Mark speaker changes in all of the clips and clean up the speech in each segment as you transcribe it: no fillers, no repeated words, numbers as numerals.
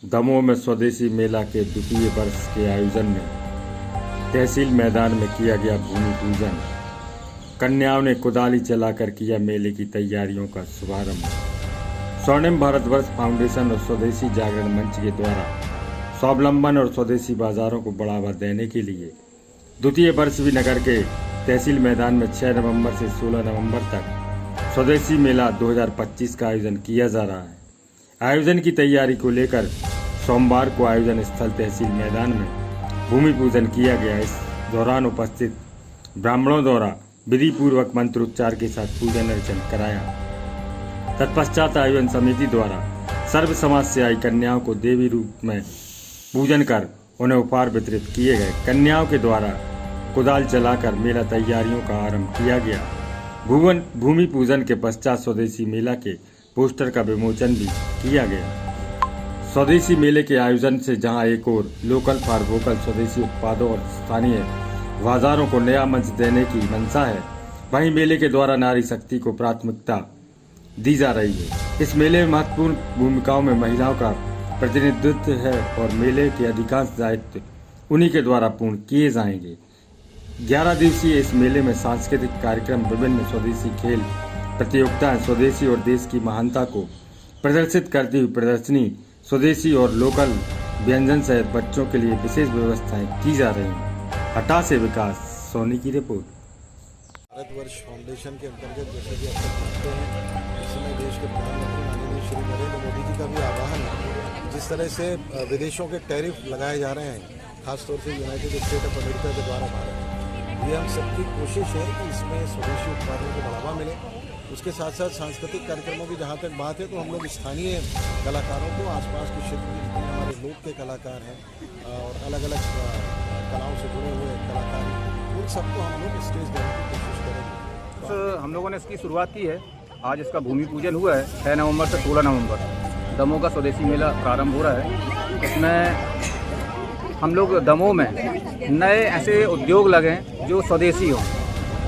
Speaker 1: दमोह में स्वदेशी मेला के द्वितीय वर्ष के आयोजन में तहसील मैदान में किया गया भूमि पूजन। कन्याओं ने कुदाली चलाकर किया मेले की तैयारियों का शुभारंभ। स्वर्णिम भारतवर्ष फाउंडेशन और स्वदेशी जागरण मंच के द्वारा स्वावलंबन और स्वदेशी बाजारों को बढ़ावा देने के लिए द्वितीय वर्ष भी नगर के तहसील मैदान में 6 नवंबर से 16 नवंबर तक स्वदेशी मेला 2025 का आयोजन किया जा रहा है। आयोजन की तैयारी को लेकर सोमवार को आयोजन स्थल तहसील मैदान में भूमि पूजन किया गया। इस दौरान उपस्थित ब्राह्मणों द्वारा विधि पूर्वक मंत्रोच्चार के साथ पूजन अर्चन कराया। तत्पश्चात आयोजन समिति द्वारा सर्व समाज से आई कन्याओं को देवी रूप में पूजन कर उन्हें उपहार वितरित किए गए। कन्याओं के द्वारा कुदाल चलाकर मेला तैयारियों का आरंभ किया गया। भूमि पूजन के पश्चात स्वदेशी मेला के पोस्टर का विमोचन भी किया गया। स्वदेशी मेले के आयोजन से जहां एक ओर लोकल फॉर वोकल स्वदेशी उत्पादों और स्थानीय बाजारों को नया मंच देने की मंशा है, वहीं मेले के द्वारा नारी शक्ति को प्राथमिकता दी जा रही है। इस मेले में महत्वपूर्ण भूमिकाओं में महिलाओं का प्रतिनिधित्व है और मेले के अधिकांश दायित्व उन्हीं के द्वारा पूर्ण किए जाएंगे। 11 दिवसीय इस मेले में सांस्कृतिक कार्यक्रम, विभिन्न स्वदेशी खेल प्रतियोगिताएं, स्वदेशी और देश की महानता को प्रदर्शित करती हुई प्रदर्शनी, स्वदेशी और लोकल व्यंजन सहित बच्चों के लिए विशेष व्यवस्थाएं की जा रही हैं। हटा से विकास, सोनी की रिपोर्ट।
Speaker 2: भारतवर्ष फाउंडेशन के अंतर्गत जैसे कि आप सब जानते हैं, इस समय देश के प्रधानमंत्री माननीय श्री नरेंद्र मोदी जी का भी आह्वान है। जिस तरह से विदेशों के टैरिफ लगाए जा रहे हैं, खासतौर से यूनाइटेड स्टेट ऑफ अमेरिका के द्वारा भारत, ये हम सबकी कोशिश है कि इसमें स्वदेशी उत्पादों को बढ़ावा मिले। उसके साथ साथ सांस्कृतिक कार्यक्रमों की जहाँ तक बात है तो हम लोग स्थानीय कलाकारों को, आसपास के क्षेत्र के जितने हमारे लोक के कलाकार हैं और अलग अलग कलाओं से जुड़े हुए कलाकार हैं, उन सबको हम लोग स्टेज देने की कोशिश करेंगे।
Speaker 3: हम लोगों ने इसकी शुरुआत की है। आज इसका भूमि पूजन हुआ है 6 नवंबर से 16 नवंबर दमोह का स्वदेशी मेला प्रारंभ हो रहा है। इसमें हम लोग दमोह में नए ऐसे उद्योग लगें जो स्वदेशी हों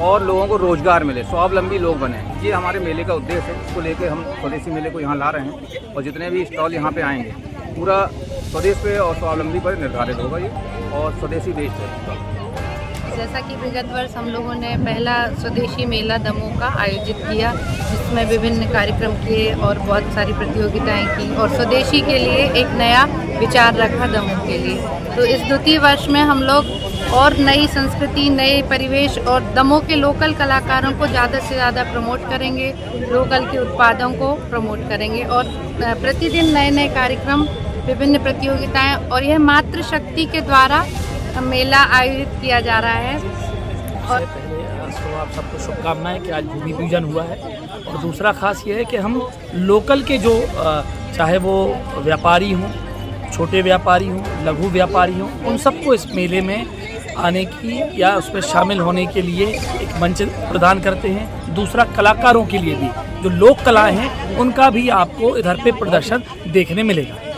Speaker 3: और लोगों को रोजगार मिले, स्वावलंबी लोग बने। ये हमारे मेले का उद्देश्य है। इसको लेकर हम स्वदेशी मेले को यहाँ ला रहे हैं और जितने भी स्टॉल यहाँ पे आएंगे पूरा स्वदेश पे और स्वावलंबी पर निर्धारित होगा ये, और स्वदेशी देश है।
Speaker 4: जैसा कि विगत वर्ष हम लोगों ने पहला स्वदेशी मेला दमोह का आयोजित किया, जिसमें विभिन्न कार्यक्रम किए और बहुत सारी प्रतियोगिताएं की और स्वदेशी के लिए एक नया विचार रखा दमोह के लिए। तो इस द्वितीय वर्ष में हम लोग और नई संस्कृति, नए परिवेश और दमोह के लोकल कलाकारों को ज़्यादा से ज़्यादा प्रमोट करेंगे, लोकल के उत्पादों को प्रमोट करेंगे और प्रतिदिन नए नए कार्यक्रम, विभिन्न प्रतियोगिताएं, और यह मातृशक्ति के द्वारा मेला आयोजित किया जा रहा है। और
Speaker 5: तो आप सबको शुभकामनाएं कि आज भूमि पूजन हुआ है। और दूसरा खास ये है कि हम लोकल के जो चाहे वो व्यापारी हों, छोटे व्यापारी हों, लघु व्यापारी हों, उन सबको इस मेले में आने की या उसमें शामिल होने के लिए एक मंच प्रदान करते हैं। दूसरा, कलाकारों के लिए भी जो लोक कलाएं हैं उनका भी आपको इधर पे प्रदर्शन देखने मिलेगा।